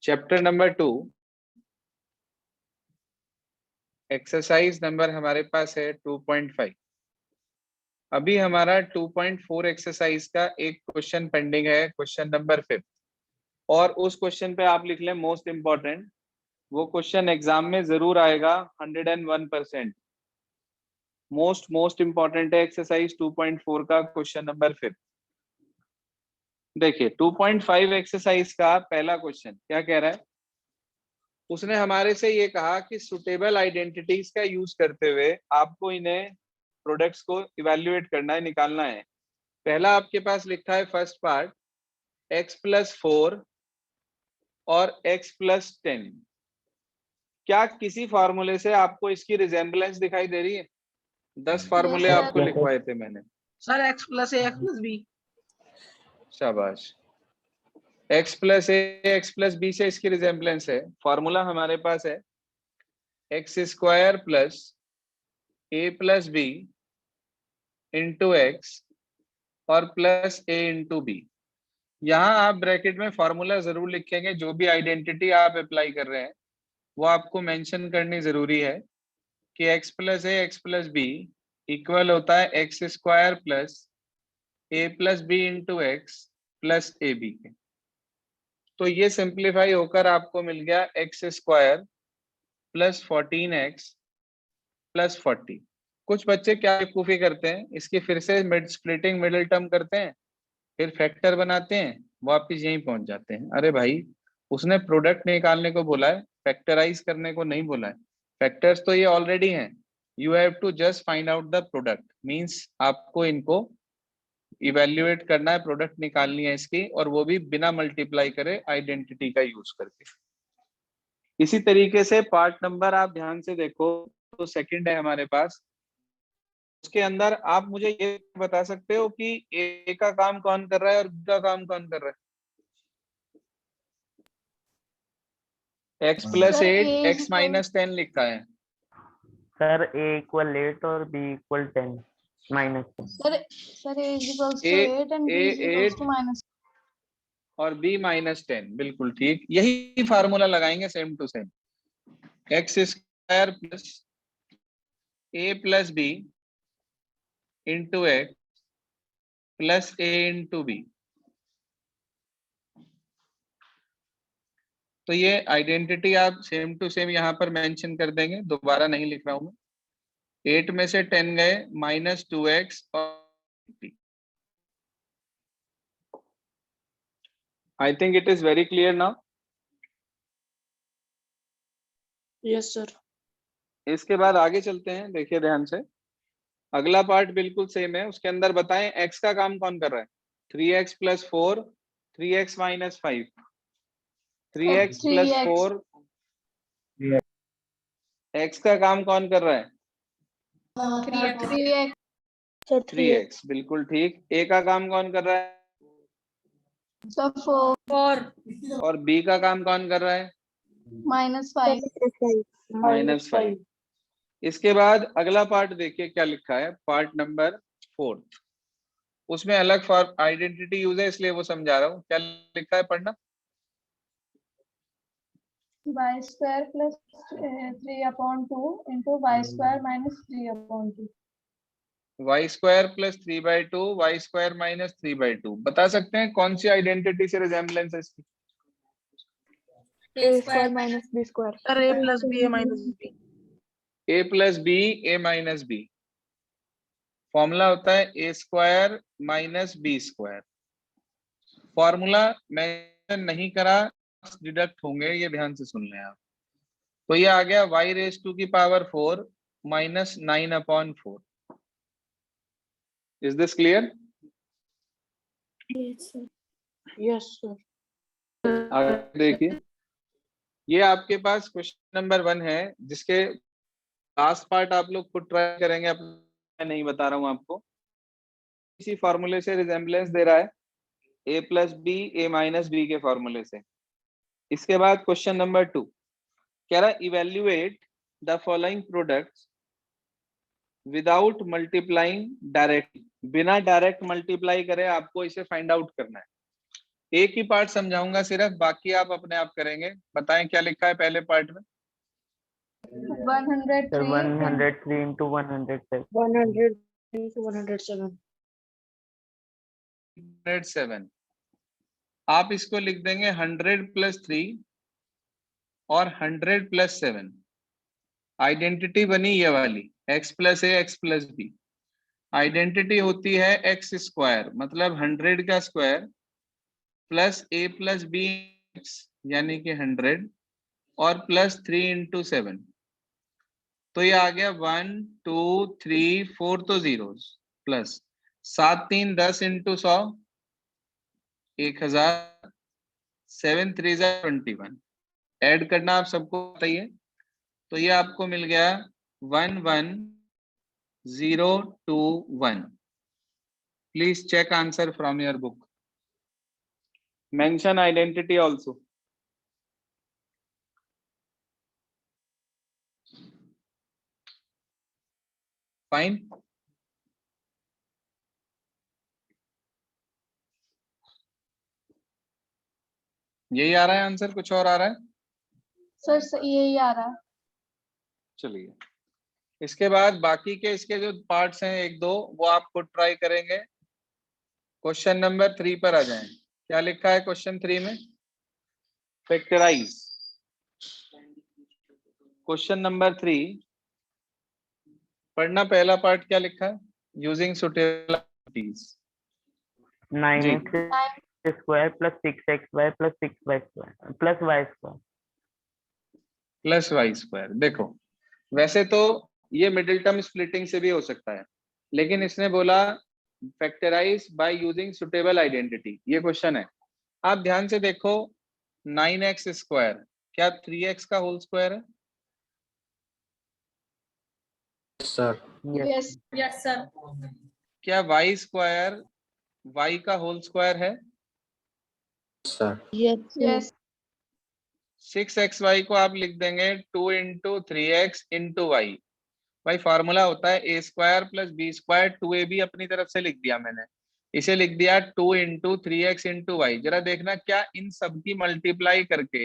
Chapter number 2, exercise number हमारे पास है 2.5। अभी हमारा 2.4 एक्सरसाइज का एक क्वेश्चन पेंडिंग है, क्वेश्चन नंबर 5। और उस क्वेश्चन पे आप लिख लें मोस्ट इंपॉर्टेंट। वो क्वेश्चन एग्जाम में जरूर आएगा 101%। मोस्ट इंपॉर्टेंट है एक्सरसाइज 2.4 का क्वेश्चन नंबर 5। देखिए 2.5 एक्सरसाइज का पहला क्वेश्चन क्या कह रहा है। उसने हमारे से ये कहा कि सुटेबल आइडेंटिटीज का यूज करते हुए आपको इन्हें प्रोडक्ट्स को इवेल्युएट करना है, निकालना है। पहला आपके पास लिखा है फर्स्ट पार्ट x+4 और x+10। क्या किसी फार्मूले से आपको इसकी रिजेम्बलेंस दिखाई दे रही है? 10 फार्मूले आपको लिखवाए थे मैंने सर। x+a x+b। शाबाश। x+a x+b से इसकी रिजेम्बलेंस है। फार्मूला हमारे पास है x² + a + b into x और प्लस a इंटू बी। यहाँ आप ब्रैकेट में फॉर्मूला जरूर लिखेंगे। जो भी आइडेंटिटी आप अप्लाई कर रहे हैं वो आपको मेंशन करनी जरूरी है कि x+a x+b इक्वल होता है x² + a + b into x plus a b के। तो ये सिंप्लीफाई होकर आपको मिल गया x² + 14x + 40। कुछ बच्चे क्या बेवकूफी करते हैं, इसकी फिर से स्प्लिटिंग मिडिल टर्म करते हैं, फिर फैक्टर बनाते हैं, वापिस यहीं पहुंच जाते हैं। अरे भाई, उसने प्रोडक्ट निकालने को बोला है, फैक्टराइज करने को नहीं बोला है। फैक्टर्स तो ये ऑलरेडी हैं। You have to just find out the product, means आपको इनको इवेल्युएट करना है, प्रोडक्ट निकालनी है इसकी, और वो भी बिना मल्टीप्लाई करे आइडेंटिटी का यूज करके। इसी तरीके से पार्ट नंबर आप ध्यान से देखो तो सेकंड है हमारे पास। उसके अंदर आप मुझे ये बता सकते हो कि ए का काम कौन कर रहा है और बी का काम कौन कर रहा है? x+8 x-10 लिखा है सर a = 8 और b = 10 -10। Sir a = A 8 and b A8 = -. और b -10, बिल्कुल ठीक। यही फार्मूला लगाएंगे same to same. x² + a + b into x plus a into b. तो ये आइडेंटिटी आप सेम टू सेम यहाँ पर मेंशन कर देंगे, दोबारा नहीं लिख रहा हूं मैं। 8 में से 10 गए, -2x और I think it is very clear now. Yes sir. इसके बाद आगे चलते हैं, देखिए ध्यान से। अगला पार्ट बिल्कुल सेम है। उसके अंदर बताएं x का काम कौन कर रहा है? 3x + 4 3x - 5 3x + 4 x का काम कौन कर रहा है? 3x, बिल्कुल ठीक। a का काम कौन कर रहा है? 4 और b का काम कौन कर रहा है? -5। इसके बाद अगला पार्ट देखिए क्या लिखा है, पार्ट नंबर 4। उसमें अलग फॉर आइडेंटिटी यूज है, इसलिए वो समझा रहा हूँ। क्या लिखा है, पढ़ना। y² + 3/2 into y² - 3/2. y² + 3/2 y² - 3/2। बता सकते हैं कौन सी आइडेंटिटी से रिजेम्बलेंस है इसकी? a² - b². Sir a + b a - b। a + b a - b। Formula होता है a² - b²। फॉर्मूला मैं नहीं करा, डिडक्ट होंगे, ये ध्यान से सुन लें आप। तो ये आ गया y⁴ - 9/4। Is this clear? Yes sir. आगे देखिए, ये आपके पास क्वेश्चन नंबर 1 है, जिसके लास्ट पार्ट आप लोग खुद ट्राई करेंगे, मैं नहीं बता रहा हूं आपको। इसी फॉर्मूले से रिजेम्बलेंस दे रहा है, a + b a - b के फॉर्मूले से। इसके बाद क्वेश्चन नंबर 2 कह रहा है evaluate the following products without multiplying directly. बिना डायरेक्ट मल्टीप्लाई करे आपको इसे फाइंड आउट करना है। एक ही पार्ट समझाऊंगा सिर्फ, बाकी आप अपने आप करेंगे। बताएं क्या लिखा है पहले पार्ट में। 103 सर 103 into 107. 100 into 107. 107 आप इसको लिख देंगे 100 + 3 और 100 + 7। आइडेंटिटी बनी ये वाली, x + a x + b। Identity होती है x², मतलब 100 का स्क्वायर प्लस a + b यानी कि 100 और प्लस 3 × 7। तो ये आ गया 1 2 3 4 तो जीरोस, प्लस 7 3 10 × 100 1000, 7 3 21। ऐड करना आप सबको बताइए। तो ये आपको मिल गया 11021। Please check answer from your book. Mention identity also. Fine. यही आ रहा है आंसर, कुछ और आ रहा है? सर यही आ रहा है। चलिए, इसके बाद बाकी के इसके जो पार्ट्स हैं एक दो, वो आप खुद ट्राई करेंगे। क्वेश्चन नंबर 3 पर आ जाएं। क्या लिखा है क्वेश्चन 3 में? फैक्टराइज। क्वेश्चन नंबर 3 पढ़ना। पहला पार्ट क्या लिखा है? Using suitable identities. 9x² + 6xy + 6y² + y². Plus y²। देखो, वैसे तो ये मिडिल टर्म स्प्लिटिंग से भी हो सकता है, लेकिन इसने बोला factorise by using suitable identity. ये क्वेश्चन है। आप ध्यान से देखो, 9x² क्या 3x का होल स्क्वायर है? सर। Yes. Yes sir. क्या y² y का होल स्क्वायर है? सर। यस 6xy को आप लिख देंगे 2 × 3x × y। भाई फार्मूला होता है a² + b²। 2ab अपनी तरफ से लिख दिया मैंने, इसे लिख दिया 2 × 3x × y। जरा देखना क्या इन सब की मल्टीप्लाई करके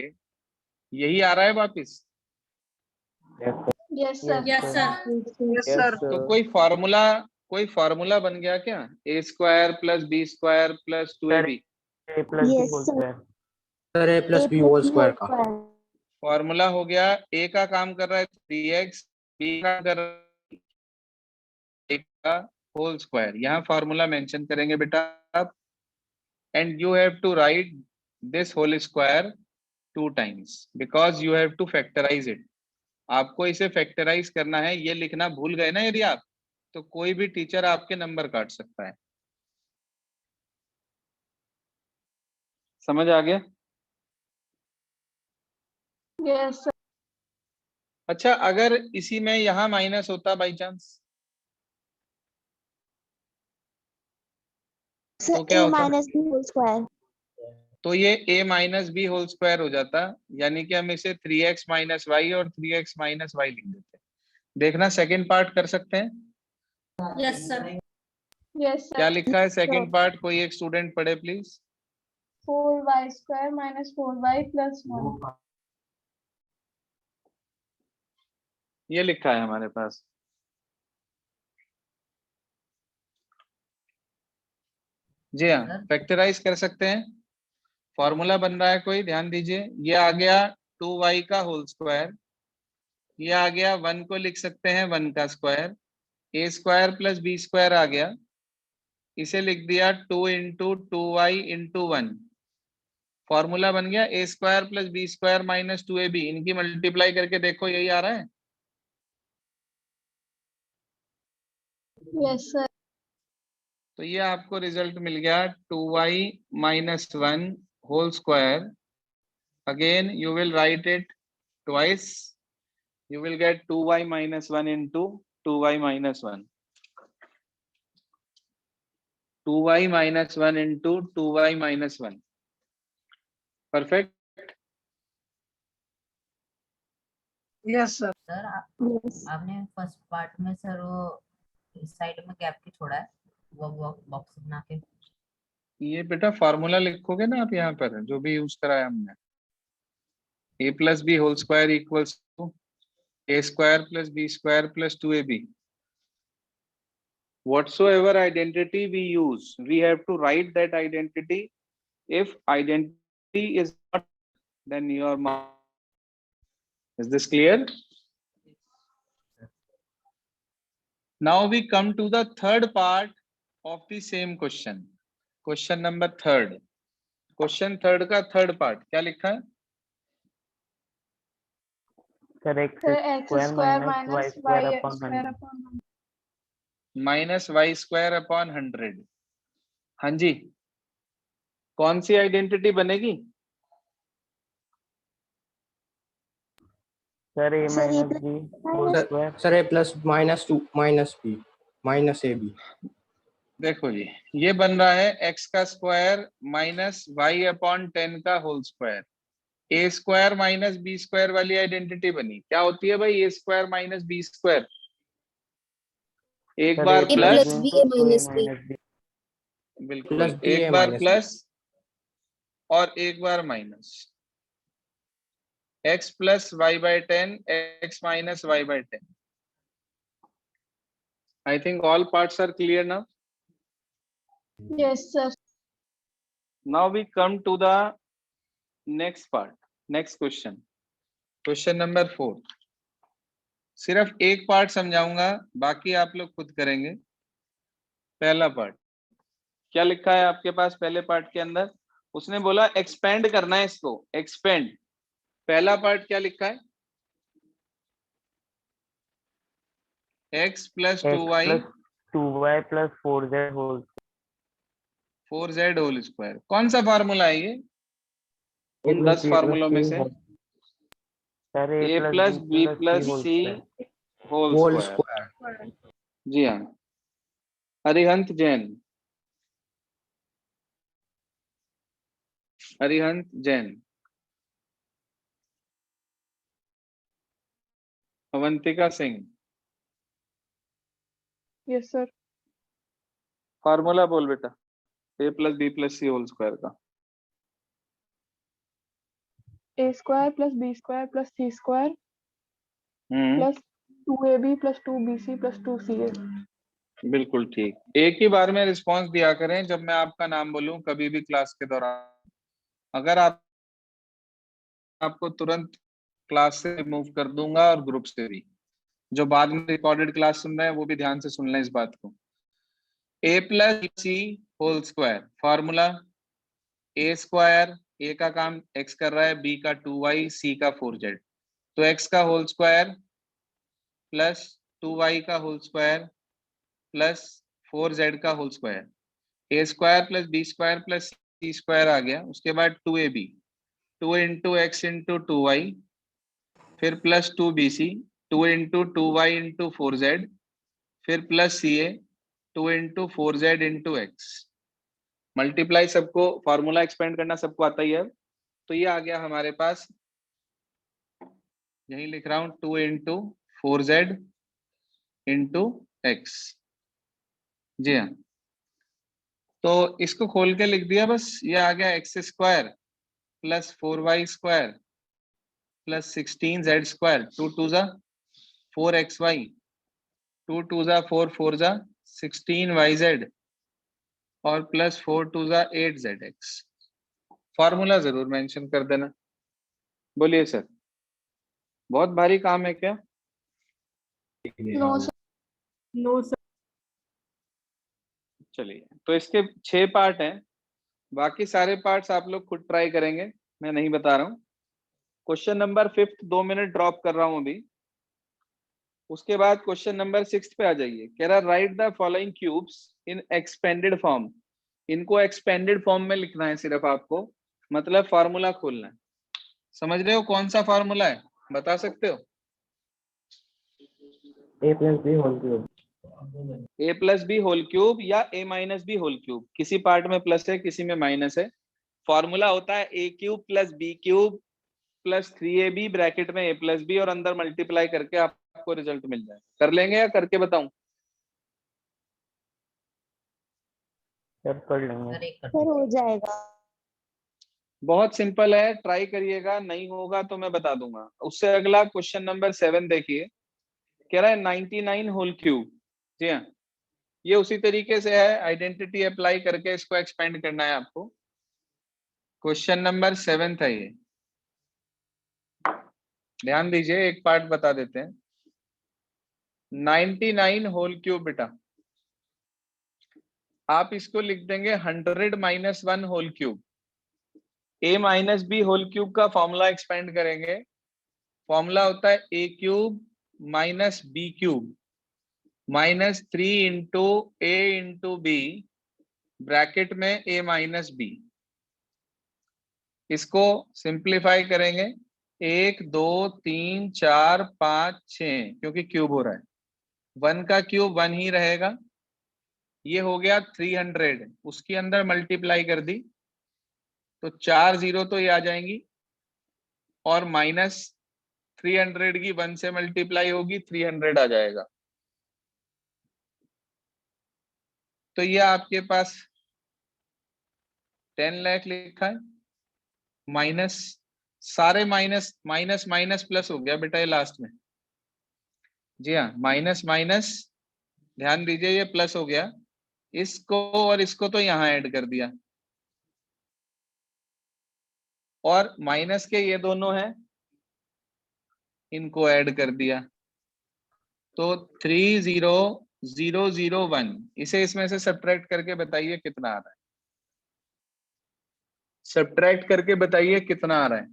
यही आ रहा है वापिस? Yes, yes sir. Sir. Yes, sir. Yes, sir. तो कोई फार्मूला बन गया क्या? a² + b² + 2ab। A + b whole square. Sir a + b whole square का। फॉर्मूला हो गया। a का काम कर रहा है 3x, b का कर रहा है a का होल स्क्वायर। यहाँ फॉर्मूला मेंशन करेंगे बेटा आप, and you have to write this whole square 2 times because you have to factorise it. आपको इसे फैक्टराइज करना है। ये लिखना भूल गए ना यदि आप, तो कोई भी टीचर आपके नंबर काट सकता है। समझ आ गया? Yes sir. अच्छा, अगर इसी में यहाँ माइनस होता बाई चांस, तो क्या होता? -b whole square. तो ये a - b होल स्क्वायर हो जाता, यानी कि हम इसे 3x - y और 3x - y लिख देते। देखना सेकंड पार्ट कर सकते हैं? Yes sir. यस क्या सर। लिखा है सेकंड पार्ट? कोई एक स्टूडेंट पढ़े प्लीज। 4y² - 4y + 1। ये लिखा है हमारे पास। जी हाँ, फैक्टराइज कर सकते हैं। फॉर्मूला बन रहा है, कोई ध्यान दीजिए। ये आ गया 2y का होल स्क्वायर, ये आ गया 1 को लिख सकते हैं 1 का स्क्वायर, a² + b² आ गया, इसे लिख दिया 2 × 2y × 1। फॉर्मूला बन गया a² + b² - 2ab। इनकी मल्टीप्लाई करके देखो, यही आ रहा है। Yes sir. तो ये आपको रिजल्ट मिल गया 2y - 1 whole square. Again you will write it twice, you will get 2y - 1 into 2y - 1, 2y - 1 into 2y - 1। Perfect. Yes, sir. Sir Yes. आपने फर्स्ट पार्ट में सर वो साइड में गैप की छोड़ा है, वो बॉक्स बना के। ये बेटा फॉर्मूला लिखोगे ना आप यहाँ पर जो भी यूज कराया हमने, a plus B whole square equals to a square plus B square plus 2ab. Whatsoever identity we use, we have to write that identity. If identity is not, then your mark. Is this clear? Now we come to the third part of the same question. Question number third. Question third का third part क्या लिखा है? Sir x Sir, x square square minus y minus square y upon square 100 upon 100. Minus y square upon 100. हाँ जी, कौन सी identity बनेगी? Sir a minus b whole sir square sir a plus minus 2 minus b minus ab. देखो जी, ये बन रहा है x का स्क्वायर माइनस वाई अपॉन 10 का whole square. A square minus b square वाली आइडेंटिटी बनी. क्या होती है भाई a square minus b square? एक सर बार a plus, plus b minus b बिल्कुल Plus b एक a बार minus b. प्लस और एक बार minus. x plus y by 10 x minus y by 10. I think all parts are clear now. Yes, sir. Now we come to the next part, next question. Question number 4. सिर्फ एक part समझाऊंगा, बाकी आप लोग खुद करेंगे. पहला पार्ट क्या लिखा है आपके पास? पहले पार्ट के अंदर उसने बोला एक्सपेंड करना है इसको, एक्सपेंड. पहला पार्ट क्या लिखा है? x plus 2y plus 2y plus 4z whole 4z whole square. कौन सा फार्मूला है ये उन 10 प्लस फार्मूलों में से? Sir a plus b plus c whole Whole square. square. जी हाँ, Arihant Jain. Arihant Jain. Avantika Singh. Yes, sir. Formula बोल बेटा a plus b plus c whole square का. A square plus B square plus C square plus 2AB plus 2BC plus 2CA. बिल्कुल ठीक. एक ही बार में response दिया करें जब मैं आपका नाम बोलूं कभी भी क्लास के दौरान. अगर आपको तुरंत क्लास से रिमूव कर दूंगा और ग्रुप से भी. जो बाद में रिकॉर्डेड क्लास सुन रहे हैं वो भी ध्यान से सुन लें इस बात को. a plus c whole square. Formula a square, a का काम x कर रहा है, b का 2y, c का 4z. तो x का होल स्क्वायर प्लस 2y का होल स्क्वायर प्लस 4z का whole square. A square plus B square plus c square आ गया. उसके बाद 2ab 2 into x into 2y फिर plus 2bc 2 into 2y into 4z फिर plus ca 2 into 4z into x. Multiply सबको, formula expand करना सबको आता ही है. तो ये आ गया हमारे पास, यही लिख रहा हूं 2 इंटू 4z इंटू एक्स. जी हाँ, तो इसको खोल के लिख दिया बस. ये आ गया x square plus 4y square plus 16z square. 2 2 जा 4xy 2 2 जा 4 4 जा 16yz और प्लस 4 2 जा 8zx. फॉर्मूला जरूर मेंशन कर देना. बोलिए सर, बहुत भारी काम है क्या? No, sir. No, sir. चलिए, तो इसके 6 पार्ट हैं. बाकी सारे पार्ट्स आप लोग खुद ट्राई करेंगे, मैं नहीं बता रहा हूं. क्वेश्चन नंबर 5 2 मिनट ड्रॉप कर रहा हूं अभी. उसके बाद क्वेश्चन नंबर 6 पे आ जाइए. कह रहा right the following cubes in expanded form. इनको एक्सपेंडेड फॉर्म में लिखना है सिर्फ आपको, मतलब फार्मूला खोलना है. समझ रहे हो कौन सा फार्मूला है? बता सकते हो? A plus B whole cube. a plus B whole cube या a minus b whole cube. किसी पार्ट में प्लस है किसी में माइनस है. फॉर्मूला होता है a cube plus B cube plus 3ab bracket में a प्लस बी और अंदर मल्टीप्लाई करके आपको रिजल्ट मिल जाए. कर लेंगे या करके बताऊं? सर कर लेंगे। सर हो जाएगा। बहुत सिंपल है, ट्राई करिएगा, नहीं होगा तो मैं बता दूंगा। उससे अगला क्वेश्चन नंबर 7 देखिए, कह रहा है 99 होल क्यूब। जी हाँ, ये उसी तरीके से है, आइडेंटिटी अप्लाई करके इसको एक्सपेंड करना है आपको। क्वेश्चन नंबर 7 है ये, ध्यान दीजिए, एक पार्ट बता देते हैं। 99 होल क्यूब बेटा, आप इसको लिख देंगे 100 minus 1 whole cube. a minus b whole cube का फॉर्मूला एक्सपेंड करेंगे। फॉर्मूला होता है a cube minus b cube minus 3 into a into b bracket में a माइनस बी। इसको सिंप्लीफाई करेंगे, 1 2 3 4 5 6, क्योंकि क्यूब हो रहा है, 1 का क्यूब 1 ही रहेगा। ये हो गया 300, उसके अंदर मल्टीप्लाई कर दी तो 4 0 तो ये आ जाएंगी, और माइनस 300 की 1 से मल्टीप्लाई होगी, 300 आ जाएगा। तो ये आपके पास 10 लाख लिखा है, माइनस सारे माइनस माइनस माइनस प्लस हो गया बेटा ये लास्ट में। जी हाँ, माइनस माइनस, ध्यान दीजिए ये प्लस हो गया, इसको और इसको तो यहां ऐड कर दिया, और माइनस के ये दोनों हैं, इनको ऐड कर दिया, तो 30001। इसे इसमें से सब्ट्रैक्ट करके बताइए कितना आ रहा है। सब्ट्रैक्ट करके बताइए कितना आ रहा है।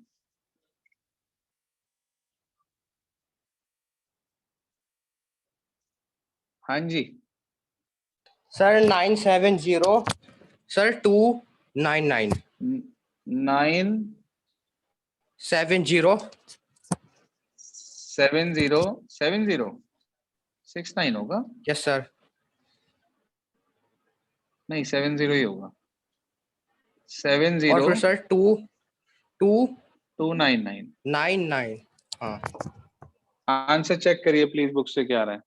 हाँ जी, सर 970 सर 299 970 70 69 होगा, यस सर। नहीं 70 ही होगा, और फिर 70 सर 299। 299 हाँ। आंसर चेक करिए प्लीज, बुक से क्या आ रहा है।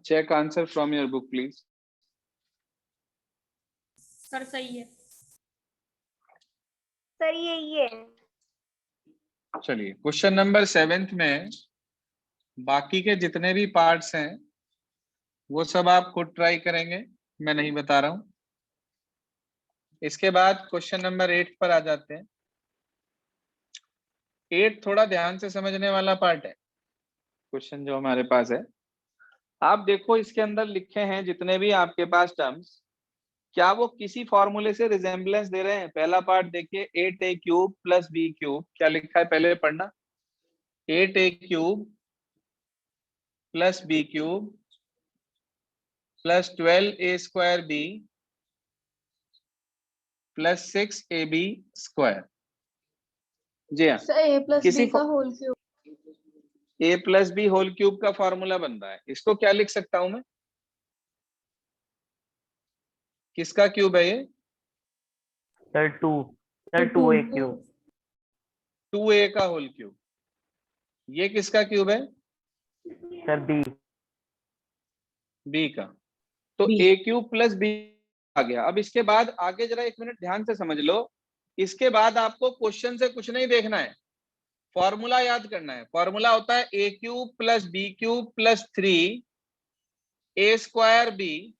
Check answer from your book please. Sir सही है। सर यही है। चलिए क्वेश्चन नंबर 7 में बाकी के जितने भी पार्ट्स हैं वो सब आप खुद ट्राई करेंगे, मैं नहीं बता रहा हूं। इसके बाद क्वेश्चन नंबर 8 पर आ जाते हैं। 8 थोड़ा ध्यान से समझने वाला पार्ट है, क्वेश्चन जो हमारे पास है। आप देखो इसके अंदर लिखे हैं जितने भी आपके पास टर्म्स, क्या वो किसी फॉर्मूले से रिजेम्बलेंस दे रहे हैं। पहला पार्ट देखिए, 8a cube plus B cube, क्या लिखा है पहले पढ़ना। 8a cube plus B cube plus 12a square B plus 6ab square. जी हाँ, सर a प्लस किसी b का whole cube. a plus B whole cube का फॉर्मूला बन रहा है। इसको क्या लिख सकता हूं मैं, किसका क्यूब है ये। Sir 2a cube. 2a का होल क्यूब। ये किसका क्यूब है, सर b का। तो a क्यूब प्लस b आ गया। अब इसके बाद आगे जरा एक मिनट ध्यान से समझ लो। इसके बाद आपको क्वेश्चन से कुछ नहीं देखना है, फॉर्मूला याद करना है। फॉर्मूला होता है a cube plus B cube plus 3a square b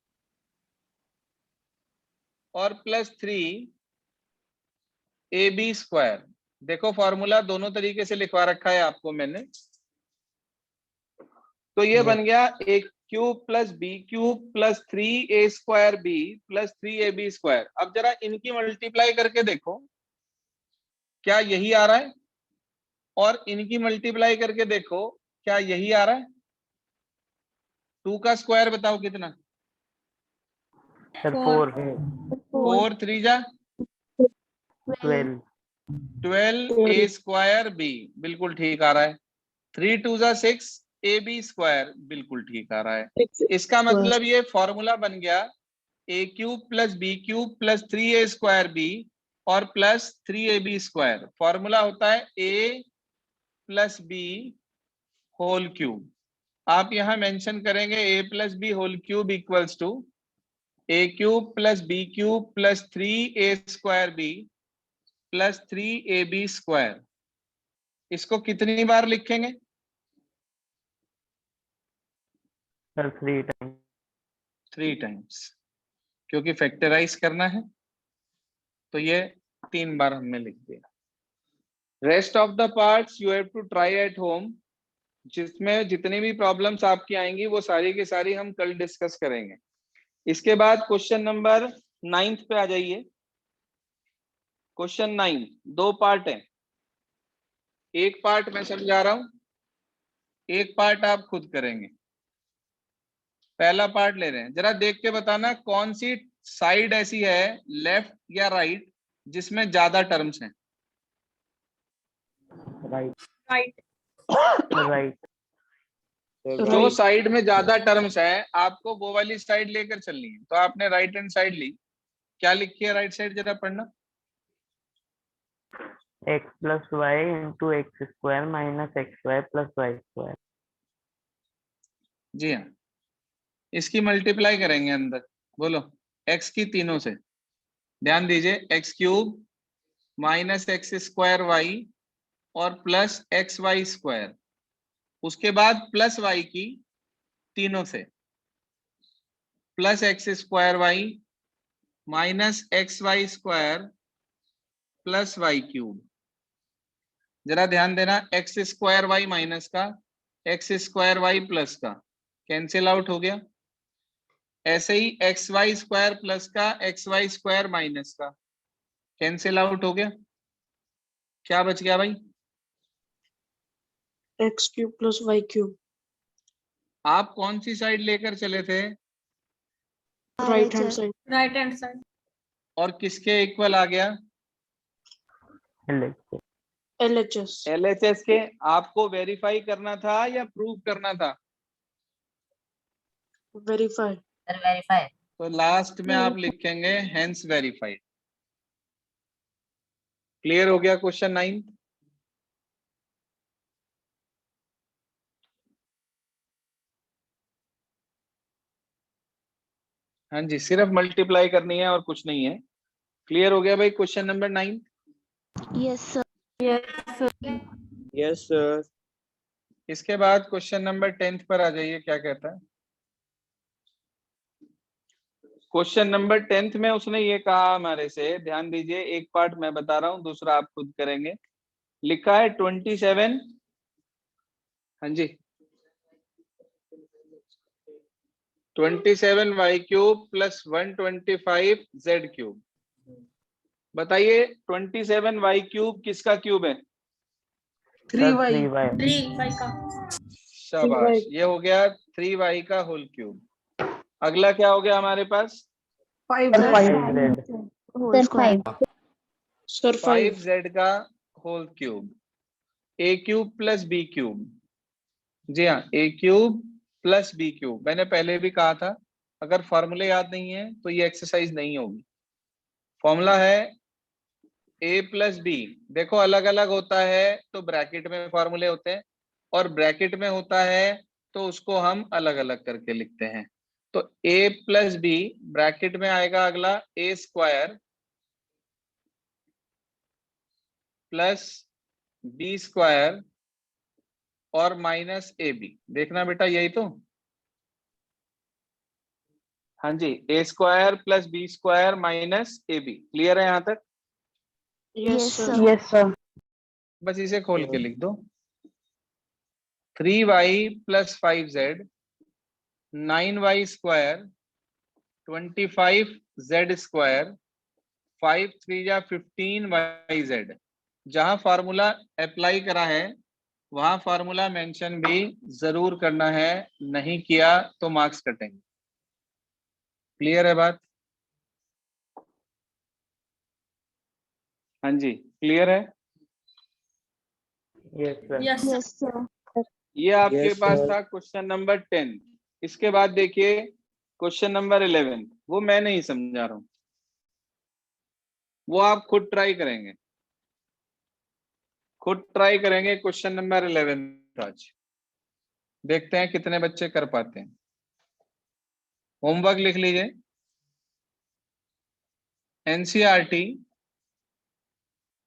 और प्लस 3ab स्क्वायर। देखो फॉर्मूला दोनों तरीके से लिखवा रखा है आपको मैंने। तो ये बन गया a cube plus B cube plus 3a square b plus 3ab square. अब जरा इनकी मल्टीप्लाई करके देखो क्या यही आ रहा है, और इनकी मल्टीप्लाई करके देखो क्या यही आ रहा है। 2 का स्क्वायर बताओ कितना। सर 4 3 जा 12 12a स्क्वायर b, बिल्कुल ठीक आ रहा है। 3 2 जा 6ab स्क्वायर, बिल्कुल ठीक आ रहा है। इसका मतलब ये फॉर्मूला बन गया A cube plus B cube plus 3a square B और प्लस 3ab स्क्वायर। फॉर्मूला होता है a plus B whole cube. आप यहां मेंशन करेंगे a plus B whole cube equals to A cube plus B cube plus 3a square B plus 3ab square. इसको कितनी बार लिखेंगे? Sir 3 time. 3 टाइम्स, क्योंकि फैक्टराइज करना है तो ये 3 बार हमने लिख दिया। Rest of the parts you have to try at home. जिसमें जितनी भी प्रॉब्लम्स आपकी आएंगी वो सारी की सारी हम कल डिस्कस करेंगे। इसके बाद क्वेश्चन नंबर 9 पे आ जाइए। क्वेश्चन 9 2 पार्ट है, एक पार्ट मैं समझा रहा हूं, एक पार्ट आप खुद करेंगे। पहला पार्ट ले रहे हैं, जरा देख के बताना कौन सी साइड ऐसी है लेफ्ट या राइट जिसमें ज्यादा टर्म्स हैं। Right Right. राइट। जो साइड में ज्यादा टर्म्स है आपको वो वाली साइड लेकर चलनी है। तो आपने राइट हैंड साइड ली, क्या लिखी है राइट साइड जरा पढ़ना। X plus Y into X square minus x Y plus Y square. जी हाँ, इसकी मल्टीप्लाई करेंगे अंदर। बोलो x की तीनों से। ध्यान दीजिए, x cube minus x square y और प्लस एक्स वाई स्क्वायर, उसके बाद प्लस वाई की तीनों से, plus x square y minus x y square plus y cube. जरा ध्यान देना, एक्स स्क्वायर वाई माइनस का एक्स स्क्वायर वाई प्लस का कैंसिल आउट हो गया। ऐसे ही एक्स वाई स्क्वायर प्लस का एक्स वाई स्क्वायर माइनस का कैंसिल आउट हो गया। क्या बच गया भाई? X cube plus y cube. आप कौन सी साइड लेकर चले थे? Right hand side. Right hand side. और किसके इक्वल आ गया? एलएचएस। एलएचएस के। आपको वेरीफाई करना था या प्रूव करना था? वेरीफाई। तो लास्ट में आप लिखेंगे हेंस वेरीफाइड। क्लियर हो गया क्वेश्चन 9? हाँ जी, सिर्फ मल्टीप्लाई करनी है और कुछ नहीं है। क्लियर हो गया भाई question number 9? Yes sir. Yes sir. इसके बाद क्वेश्चन नंबर 10 पर आ जाइए, क्या कहता है। क्वेश्चन नंबर 10 में उसने ये कहा हमारे से, ध्यान दीजिए, एक पार्ट मैं बता रहा हूं, दूसरा आप खुद करेंगे। लिखा है 27, हाँ जी, 27 y cube plus 125 z cube. बताइए 27 वाई क्यूब किसका क्यूब है? 3y। 3y का. शाबाश, ये हो गया 3y का होल क्यूब। अगला क्या हो गया हमारे पास? 5z। Whole square. Sir 5z का होल क्यूब। ए क्यूब प्लस बी क्यूब। जी हाँ, ए क्यूब प्लस बी क्यूब। मैंने पहले भी कहा था, अगर फॉर्मूले याद नहीं है तो ये एक्सरसाइज नहीं होगी। फॉर्मूला है ए प्लस बी। देखो अलग अलग होता है तो ब्रैकेट में फॉर्मूले होते हैं, और ब्रैकेट में होता है तो उसको हम अलग अलग करके लिखते हैं। तो ए प्लस बी ब्रैकेट में आएगा अगला A square plus B square और माइनस ए बी। देखना बेटा, यही तो। हाँ जी, A square plus B square minus A B. Clear है यहाँ तक? Yes sir. Yes sir. बस इसे खोल के लिख दो। 3y plus 5z 9y square 25z square 5 3 जा 15yz। जहां फार्मूला अप्लाई करा है वहां फार्मूला मेंशन भी जरूर करना है, नहीं किया तो मार्क्स कटेंगे। क्लियर है बात? हाँ जी, क्लियर है? Yes sir. Yes. Yes sir. ये आपके Yes, पास sir. था क्वेश्चन नंबर 10। इसके बाद देखिए क्वेश्चन नंबर 11। वो मैं नहीं समझा रहा हूं, वो आप खुद ट्राई करेंगे, खुद ट्राई करेंगे। क्वेश्चन नंबर 11 आज देखते हैं कितने बच्चे कर पाते हैं। होमवर्क लिख लीजिए, NCERT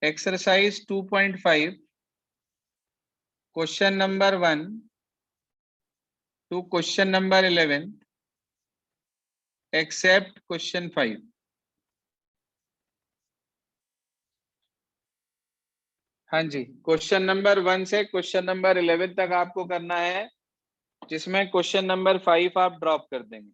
exercise 2.5 question number 1 to question number 11 except question 5। हाँ जी, क्वेश्चन नंबर 1 से क्वेश्चन नंबर 11 तक आपको करना है, जिसमें क्वेश्चन नंबर 5 आप ड्रॉप कर देंगे।